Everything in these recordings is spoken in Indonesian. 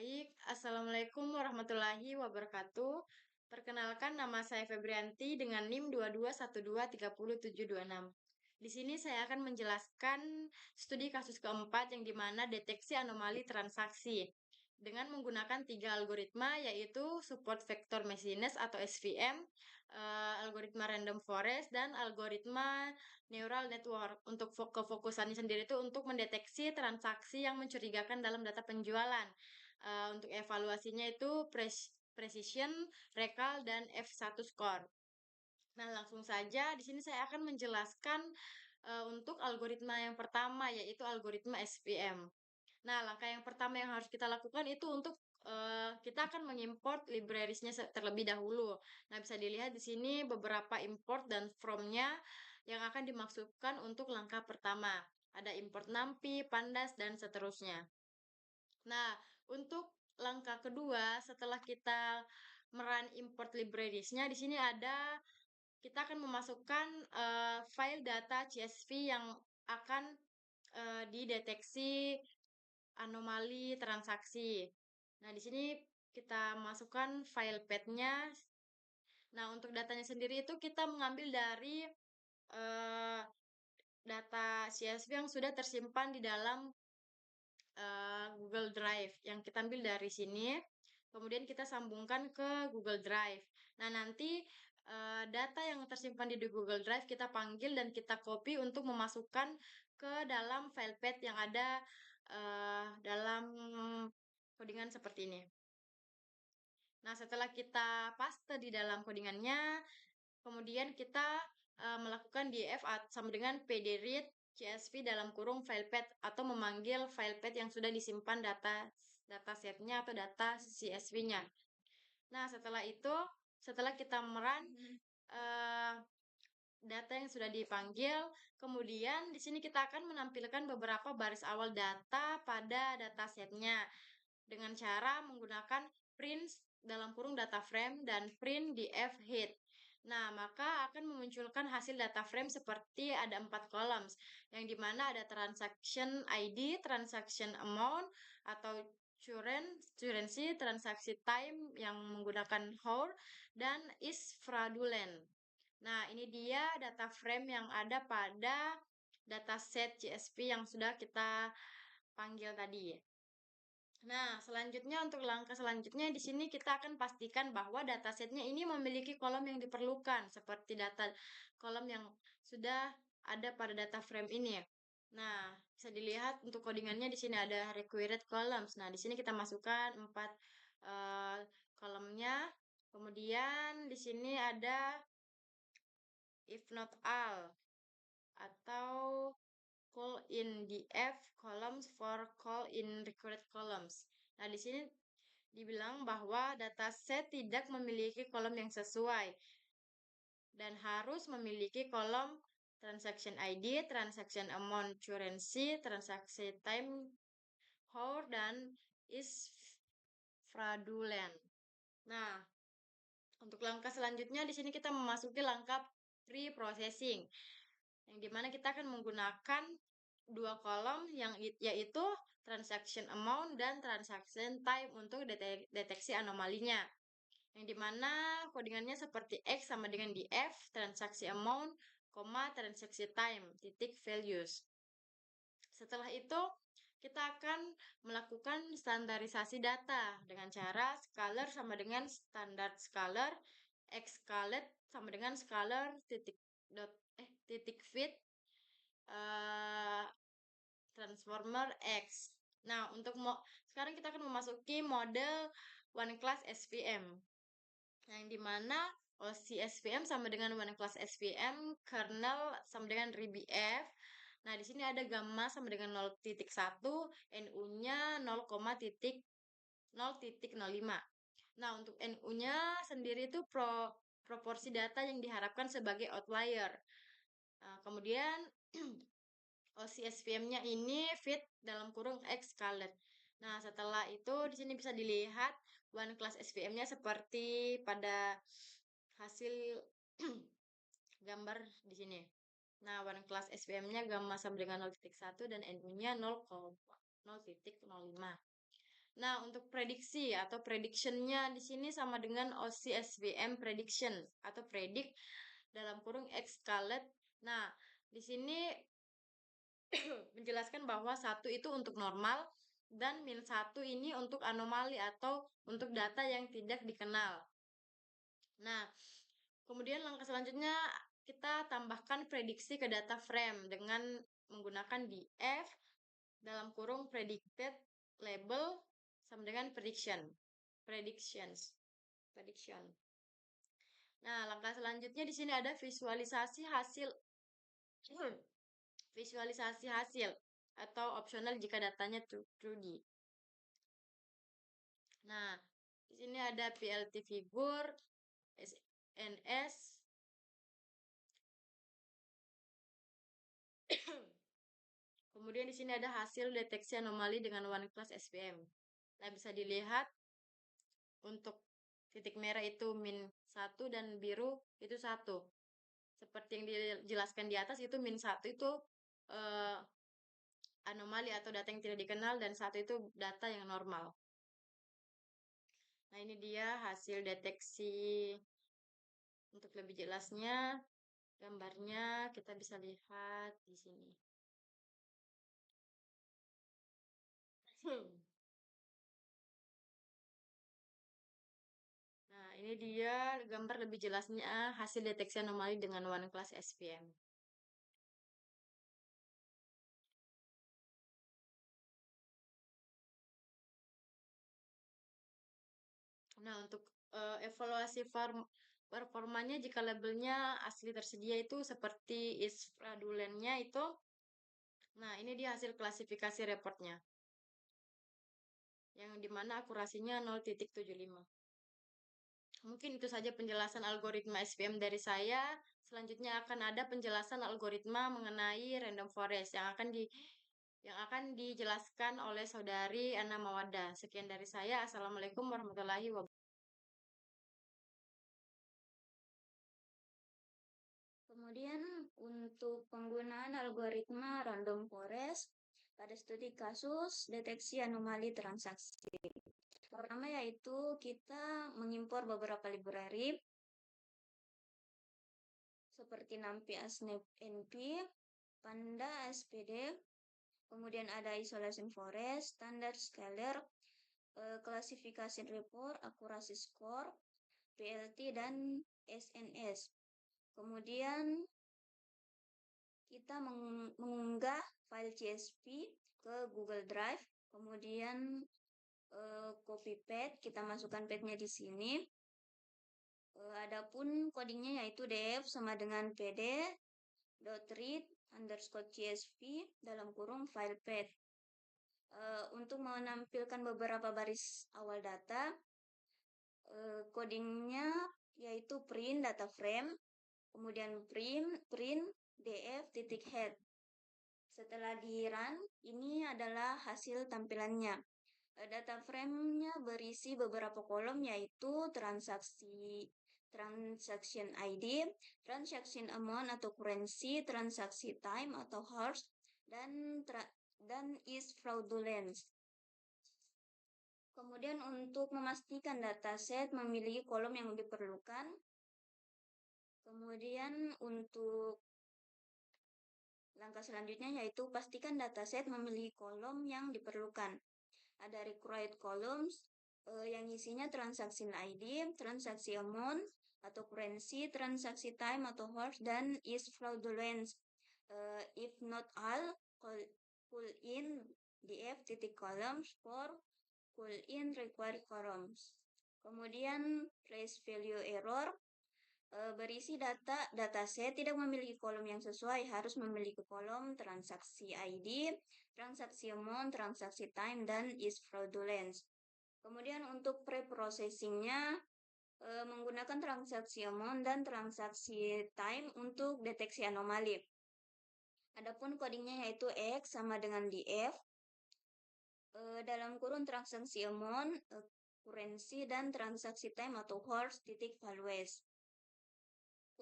Baik, Assalamualaikum warahmatullahi wabarakatuh. Perkenalkan, nama saya Febrianti dengan NIM 2212302726. Di sini saya akan menjelaskan studi kasus keempat yang dimana deteksi anomali transaksi dengan menggunakan 3 algoritma, yaitu support vector machinist atau SVM, algoritma random forest, dan algoritma neural network. Untuk kefokusannya sendiri itu untuk mendeteksi transaksi yang mencurigakan dalam data penjualan. Untuk evaluasinya itu precision, recall, dan F1 score. Nah, langsung saja di sini saya akan menjelaskan untuk algoritma yang pertama, yaitu algoritma SVM. Nah, langkah yang pertama yang harus kita lakukan itu untuk kita akan mengimport librariesnya terlebih dahulu. Nah, bisa dilihat di sini beberapa import dan from-nya yang akan dimaksudkan untuk langkah pertama. Ada import NumPy, Pandas, dan seterusnya. Nah, untuk langkah kedua, setelah kita merun import librariesnya, di sini kita akan memasukkan file data CSV yang akan dideteksi anomali transaksi. Nah, di sini kita masukkan file path-nya. Nah, untuk datanya sendiri itu kita mengambil dari data CSV yang sudah tersimpan di dalam Google Drive yang kita ambil dari sini, kemudian kita sambungkan ke Google Drive. Nah, nanti data yang tersimpan di Google Drive kita panggil dan kita copy untuk memasukkan ke dalam file path yang ada dalam codingan seperti ini. Nah, setelah kita paste di dalam codingannya, kemudian kita melakukan df sama dengan pdread CSV dalam kurung file path atau memanggil file path yang sudah disimpan datasetnya atau data CSV-nya. Nah, setelah kita merun data yang sudah dipanggil, kemudian di sini kita akan menampilkan beberapa baris awal data pada datasetnya dengan cara menggunakan print dalam kurung data frame dan print df head. Nah, maka akan memunculkan hasil data frame seperti ada 4 columns, yang dimana ada transaction ID, transaction amount, atau currency, transaksi time yang menggunakan hour, dan is fraudulent. Nah, ini dia data frame yang ada pada dataset CSV yang sudah kita panggil tadi. Nah, selanjutnya untuk langkah selanjutnya di sini kita akan pastikan bahwa datasetnya ini memiliki kolom yang diperlukan seperti data kolom yang sudah ada pada data frame ini. Nah, bisa dilihat untuk codingannya di sini ada required columns. Nah, di sini kita masukkan 4 kolomnya. Kemudian di sini ada if not all atau call in df columns for call in required columns. Nah, di sini dibilang bahwa dataset tidak memiliki kolom yang sesuai dan harus memiliki kolom transaction ID, transaction amount, currency, transaksi time, hour, dan is fraudulent. Nah, untuk langkah selanjutnya di sini kita memasuki langkah pre-processing, yang dimana kita akan menggunakan 2 kolom yaitu transaction amount dan transaction time untuk deteksi anomalinya. Yang dimana codingannya seperti X sama dengan df, transaksi amount, transaksi time, titik values. Setelah itu, kita akan melakukan standarisasi data dengan cara scalar sama dengan standar scalar, X scalet sama dengan scalar titik fit transformer X. Nah, sekarang kita akan memasuki model one class SVM. Yang dimana OC SVM sama dengan one class SVM, kernel sama dengan RBF. Nah, di sini ada gamma sama dengan 0.1, NU-nya 0,0.05. Nah, untuk NU-nya sendiri itu proporsi data yang diharapkan sebagai outlier. Nah, kemudian OCSVM-nya ini fit dalam kurung X scalet. Nah, setelah itu di sini bisa dilihat one class SVM-nya seperti pada hasil gambar di sini. Nah, one class SVM-nya gamma sama dengan 0.1 dan NU-nya 0,0.05. Nah, untuk prediksi atau prediction-nya di sini sama dengan OCSVM prediction atau predict dalam kurung escalate. Nah, di sini menjelaskan bahwa 1 itu untuk normal dan -1 ini untuk anomali atau untuk data yang tidak dikenal. Nah, kemudian langkah selanjutnya kita tambahkan prediksi ke data frame dengan menggunakan df dalam kurung predicted label sama dengan prediction. Nah, langkah selanjutnya di sini ada visualisasi hasil visualisasi hasil atau opsional jika datanya true. Nah, di sini ada PLT figur, SNS, kemudian di sini ada hasil deteksi anomali dengan one class SVM. Nah, bisa dilihat untuk titik merah itu -1 dan biru itu 1. Seperti yang dijelaskan di atas itu -1 itu anomali atau data yang tidak dikenal dan 1 itu data yang normal. Nah, ini dia hasil deteksi. Untuk lebih jelasnya, gambarnya kita bisa lihat di sini. Nah, ini dia gambar lebih jelasnya hasil deteksi anomali dengan one class SVM. Nah, untuk evaluasi performanya jika labelnya asli tersedia itu seperti is fraudulentnya itu. Nah, ini dia hasil klasifikasi reportnya. Yang dimana akurasinya 0,75. Mungkin itu saja penjelasan algoritma SVM dari saya. Selanjutnya akan ada penjelasan algoritma mengenai random forest yang akan dijelaskan oleh saudari Ana Mawada. Sekian dari saya. Assalamualaikum warahmatullahi wabarakatuh. Kemudian untuk penggunaan algoritma random forest pada studi kasus deteksi anomali transaksi. Pertama yaitu kita mengimpor beberapa library seperti NumPy, Asnap, NP, Panda, SPD, kemudian ada isolation forest, standard scalar, klasifikasi report, akurasi score, PLT, dan SNS. Kemudian kita mengunggah file CSV ke Google Drive, kemudian copy path, kita masukkan path-nya di sini. Adapun codingnya yaitu df sama dengan pd.read_csv dalam kurung file path. Untuk menampilkan beberapa baris awal data, codingnya yaitu print data frame, kemudian print df.head. Setelah di run, ini adalah hasil tampilannya. Data frame-nya berisi beberapa kolom yaitu transaction ID, transaction amount atau currency, transaksi time atau hours, dan is fraudulent. Kemudian untuk memastikan dataset memiliki kolom yang diperlukan. Kemudian untuk langkah selanjutnya yaitu pastikan dataset memiliki kolom yang diperlukan. Ada required columns yang isinya transaksi ID, transaksi amount atau currency, transaksi time atau hours, dan is fraudulent. If not all, pull in df titik columns for pull in required columns. Kemudian place value error berisi dataset tidak memiliki kolom yang sesuai, harus memiliki kolom transaksi ID, transaksi amount, transaksi time, dan is fraudulent. Kemudian untuk pre-processingnya menggunakan transaksi amount dan transaksi time untuk deteksi anomali. Adapun codingnya yaitu X sama dengan df dalam kurun transaksi amount, currency, dan transaksi time atau horse titik values.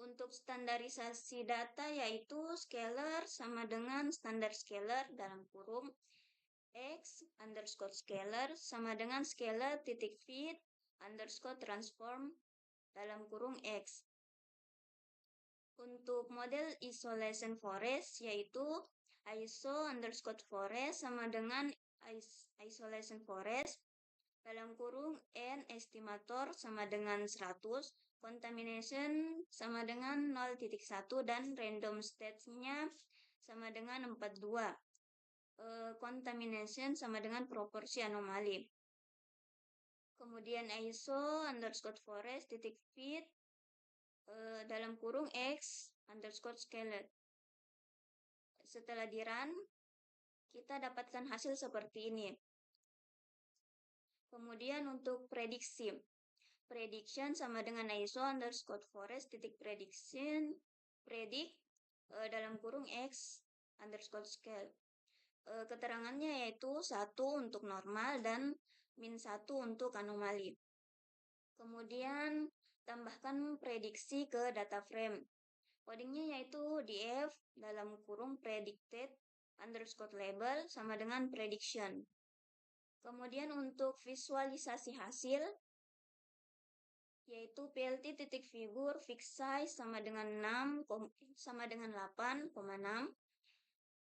Untuk standarisasi data yaitu scalar sama dengan standar scalar dalam kurung X underscore scalar sama dengan scalar titik fit underscore transform dalam kurung X. Untuk model isolation forest yaitu iso underscore forest sama dengan isolation forest dalam kurung n estimator sama dengan 100, contamination sama dengan 0.1 dan random state-nya sama dengan 42. Contamination sama dengan proporsi anomali. Kemudian iso underscore forest titik fit dalam kurung X underscore scalar. Setelah di run, kita dapatkan hasil seperti ini. Kemudian untuk prediksi. Prediction sama dengan iso underscore forest titik prediction predict dalam kurung X underscore scale. Keterangannya yaitu 1 untuk normal dan -1 untuk anomali. Kemudian tambahkan prediksi ke data frame. Codingnya yaitu df dalam kurung predicted underscore label sama dengan prediction. Kemudian untuk visualisasi hasil yaitu plt titik figur fixed size sama dengan 8,6,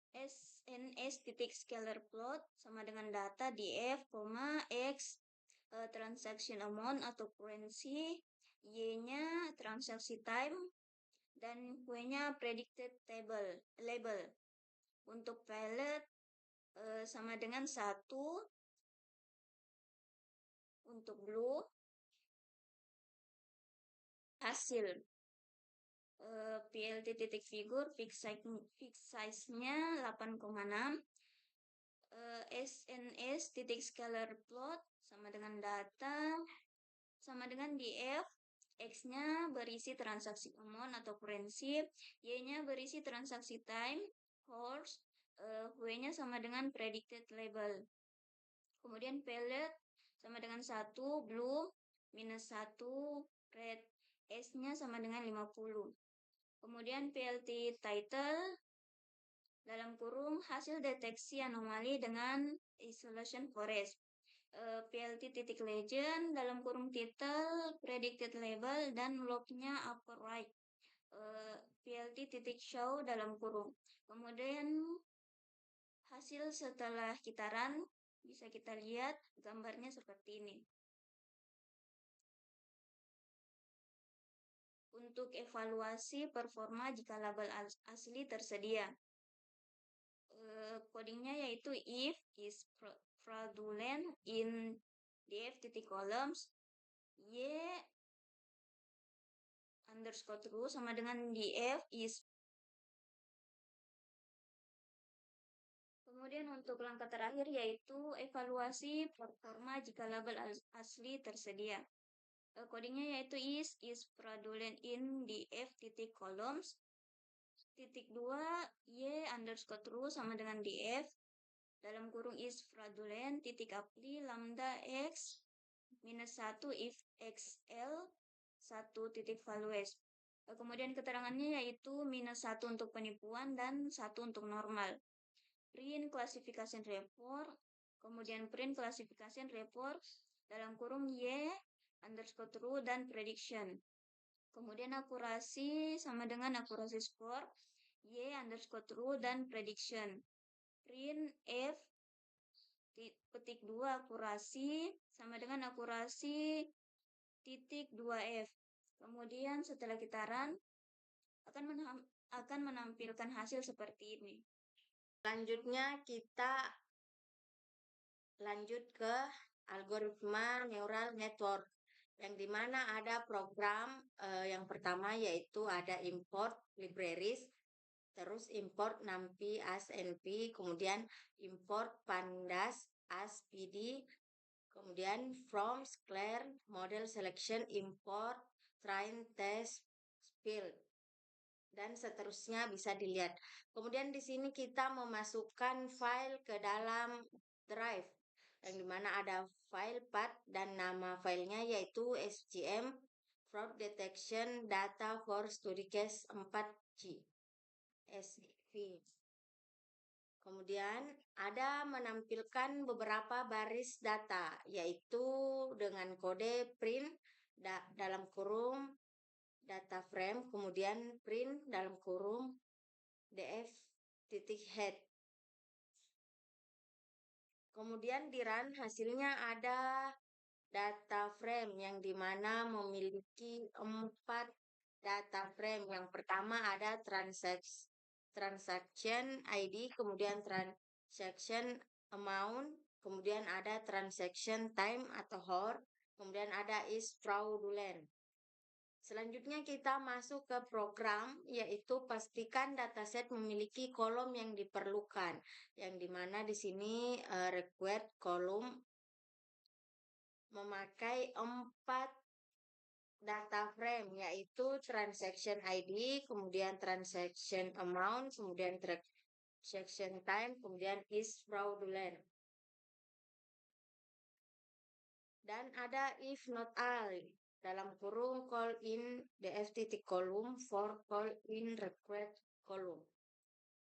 sns titik scalar plot sama dengan data df, x transaction amount atau currency, y-nya transaksi time, dan w-nya predicted label. Untuk palette sama dengan 1 untuk blue. Hasil plt titik figur fixed size-nya 8,6, sns titik scalar plot sama dengan data sama dengan df, x-nya berisi transaksi amount atau currency, y-nya berisi transaksi time, horse, w-nya sama dengan predicted label. Kemudian palette sama dengan 1 blue, -1 red, S-nya sama dengan 50. Kemudian plt title dalam kurung hasil deteksi anomali dengan isolation forest. Plt titik legend dalam kurung title predicted label dan lognya upper right. Plt titik show dalam kurung. Kemudian hasil setelah kita run bisa kita lihat gambarnya seperti ini. Untuk evaluasi performa jika label asli tersedia. Codingnya yaitu if is fraudulent in df titik columns y underscore true sama dengan df is. Kemudian untuk langkah terakhir yaitu evaluasi performa jika label asli tersedia. Codingnya yaitu is fraudulent in df titik columns titik 2 y underscore true sama dengan df dalam kurung is fraudulent titik apply lambda x -1 if xl 1 titik values. Kemudian keterangannya yaitu -1 untuk penipuan dan 1 untuk normal. Print classification report, kemudian print classification report dalam kurung y underscore true dan prediction. Kemudian akurasi sama dengan akurasi score y underscore true dan prediction. Print f petik 2 akurasi sama dengan akurasi titik 2f. Kemudian setelah kita run akan menampilkan hasil seperti ini. Selanjutnya kita lanjut ke algoritma neural network, yang dimana ada program yang pertama yaitu ada import libraries, terus import numpy as np, kemudian import pandas as pd, kemudian from scikit model selection import train test field, dan seterusnya bisa dilihat. Kemudian di sini kita memasukkan file ke dalam drive, yang dimana ada file path dan nama filenya yaitu sgm fraud detection data for study case 4G SV. Kemudian ada menampilkan beberapa baris data, yaitu dengan kode print dalam kurung data frame, kemudian print dalam kurung df titik head. Kemudian di run hasilnya ada data frame yang dimana memiliki 4 data frame. Yang pertama ada transaction ID, kemudian transaction amount, kemudian ada transaction time atau HOR, kemudian ada is fraudulent. Selanjutnya kita masuk ke program, yaitu pastikan dataset memiliki kolom yang diperlukan, yang dimana di sini required kolom memakai 4 data frame, yaitu transaction ID, kemudian transaction amount, kemudian transaction time, kemudian is fraudulent. Dan ada if not all dalam kurung call in df titik column for call in required column.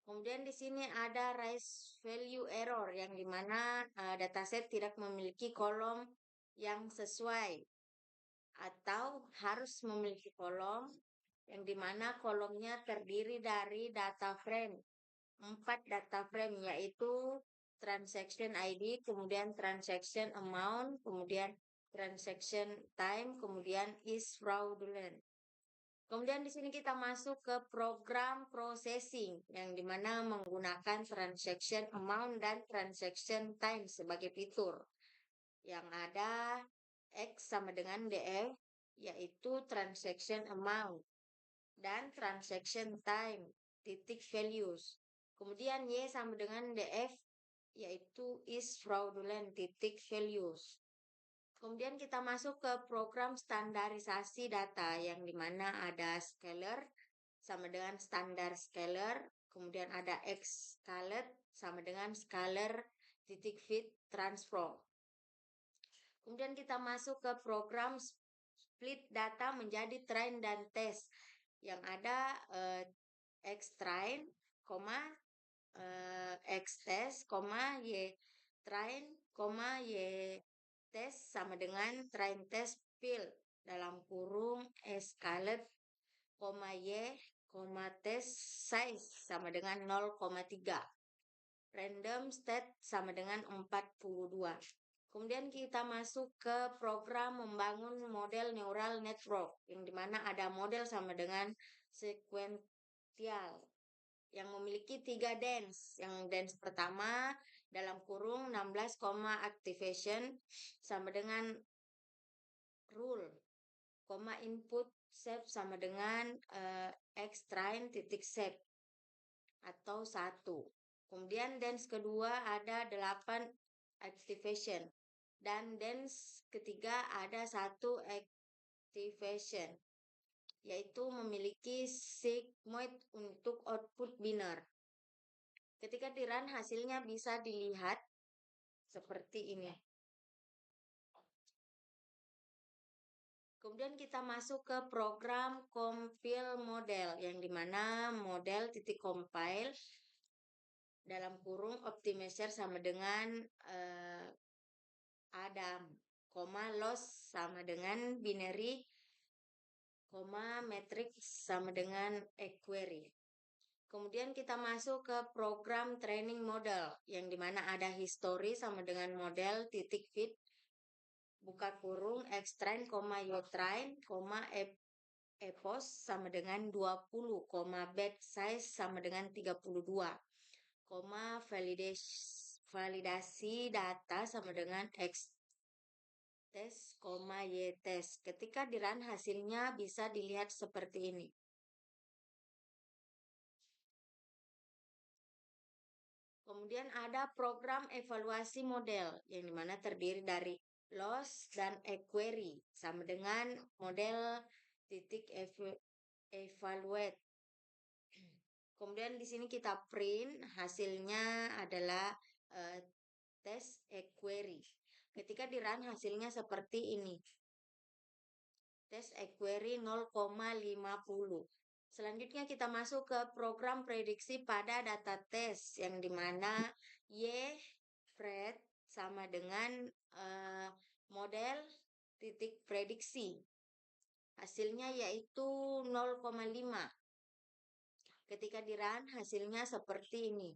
Kemudian di sini ada raise value error yang dimana dataset tidak memiliki kolom yang sesuai atau harus memiliki kolom yang dimana kolomnya terdiri dari data frame, 4 data frame, yaitu transaction ID, kemudian transaction amount, kemudian transaction time, kemudian is fraudulent. Kemudian di sini kita masuk ke program processing yang dimana menggunakan transaction amount dan transaction time sebagai fitur. Yang ada X sama dengan DF, yaitu transaction amount, dan transaction time, titik values. Kemudian Y sama dengan DF, yaitu is fraudulent, titik values. Kemudian kita masuk ke program standarisasi data yang dimana ada scalar sama dengan standar scalar, kemudian ada X-scalet sama dengan scalar titik fit transform. Kemudian kita masuk ke program split data menjadi train dan test yang ada X train, X test, Y train, Y test sama dengan train test field dalam kurung scalet, Y, test size sama dengan 0,3. Random state sama dengan 42. Kemudian kita masuk ke program membangun model neural network yang dimana ada model sama dengan sequential yang memiliki 3 dance. Yang dance pertama dalam kurung 16, activation sama dengan rule, input shape sama dengan X train titik shape atau 1. Kemudian dance kedua ada 8 activation dan dance ketiga ada 1 activation, yaitu memiliki sigmoid untuk output biner. Ketika di run hasilnya bisa dilihat seperti ini. Kemudian kita masuk ke program compile model yang dimana model titik compile dalam kurung optimizer sama dengan Adam, loss sama dengan binary, matrix sama dengan query. Kemudian kita masuk ke program training model yang dimana ada history sama dengan model titik fit, buka kurung xtrain, utrain, epos sama dengan 20, batch size sama dengan 32, validasi data sama dengan x test, y test. Ketika di run hasilnya bisa dilihat seperti ini. Kemudian ada program evaluasi model yang dimana terdiri dari loss dan query sama dengan model titik evaluate. Kemudian di sini kita print hasilnya adalah test query. Ketika di run hasilnya seperti ini. Test query 0,50. Selanjutnya kita masuk ke program prediksi pada data tes yang dimana Y-pred sama dengan model titik prediksi. Hasilnya yaitu 0,5. Ketika di run hasilnya seperti ini.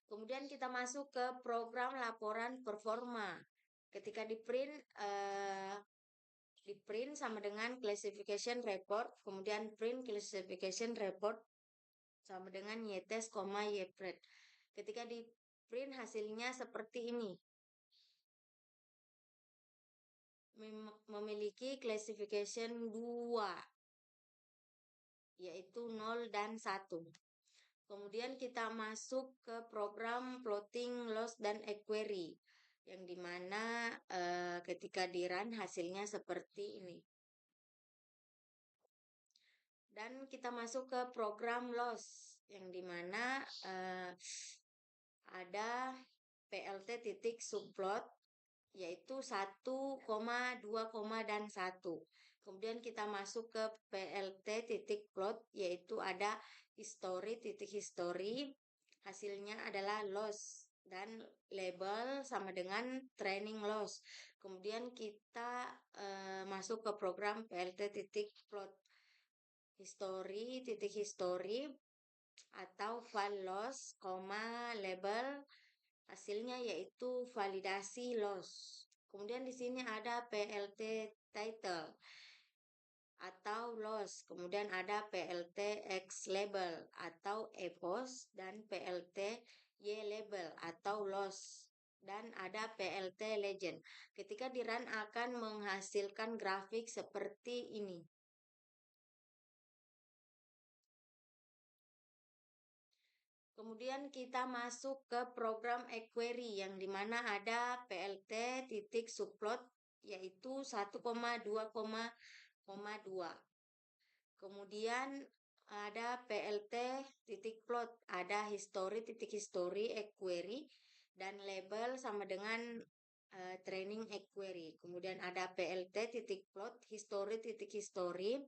Kemudian kita masuk ke program laporan performa. Ketika di print sama dengan classification report, kemudian print classification report sama dengan Y-test, Y-pred. Ketika di print hasilnya seperti ini. Memiliki classification 2, yaitu 0 dan 1. Kemudian kita masuk ke program plotting loss dan equerry, yang dimana ketika di run hasilnya seperti ini. Dan kita masuk ke program loss, yang dimana ada PLT titik subplot, yaitu 1, 2, dan 1. Kemudian kita masuk ke PLT titik plot, yaitu ada history titik history, hasilnya adalah loss dan label sama dengan training loss. Kemudian kita masuk ke program PLT titik plot history titik history atau file loss, label, hasilnya yaitu validasi loss. Kemudian di sini ada PLT title atau loss, kemudian ada PLT X label atau EPOS dan PLT Y label atau loss, dan ada PLT legend. Ketika di run akan menghasilkan grafik seperti ini. Kemudian kita masuk ke program equerry yang dimana ada PLT titik subplot yaitu 1,2,2. Kemudian ada PLT titik plot, ada history titik history equerry dan label sama dengan training equerry. Kemudian ada PLT titik plot history titik history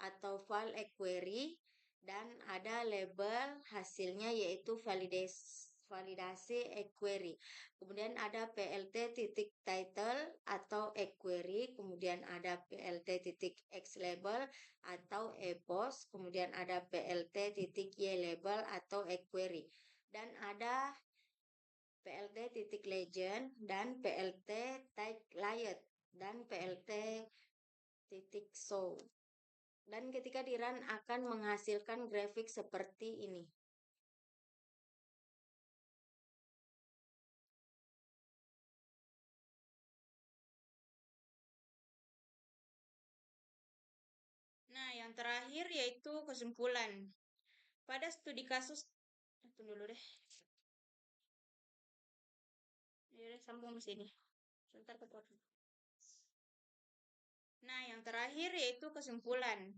atau file equerry dan ada label hasilnya yaitu validasi equerry. Kemudian ada PLT titik title atau equerry, kemudian ada PLT titik X label atau EPOS, kemudian ada PLT titik Y label atau equerry, dan ada PLT titik legend dan PLT tag layout dan PLT titik show. Dan ketika di run akan menghasilkan grafik seperti ini. Nah, yang terakhir yaitu kesimpulan. Pada studi kasus, tunggu dulu deh. Ya, sambung ke sini. Sebentar kepotong. Nah, yang terakhir yaitu kesimpulan.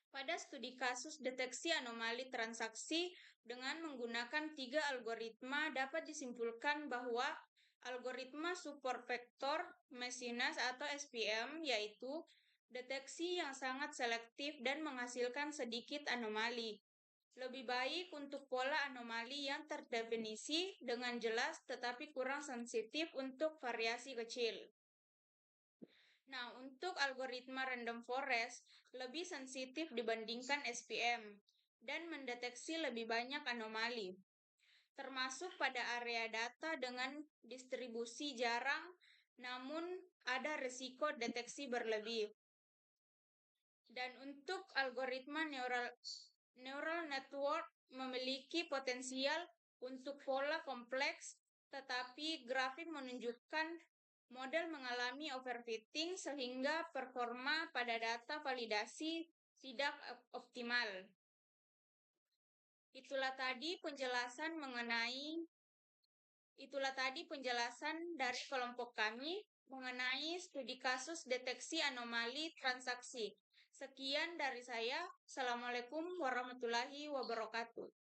Pada studi kasus deteksi anomali transaksi dengan menggunakan 3 algoritma dapat disimpulkan bahwa algoritma support vector messiness atau SPM yaitu deteksi yang sangat selektif dan menghasilkan sedikit anomali. Lebih baik untuk pola anomali yang terdefinisi dengan jelas tetapi kurang sensitif untuk variasi kecil. Nah, untuk algoritma random forest lebih sensitif dibandingkan SPM dan mendeteksi lebih banyak anomali, termasuk pada area data dengan distribusi jarang namun ada risiko deteksi berlebih. Dan untuk algoritma neural network memiliki potensial untuk pola kompleks, tetapi grafik menunjukkan model mengalami overfitting sehingga performa pada data validasi tidak optimal. Itulah tadi penjelasan dari kelompok kami mengenai studi kasus deteksi anomali transaksi. Sekian dari saya. Assalamualaikum warahmatullahi wabarakatuh.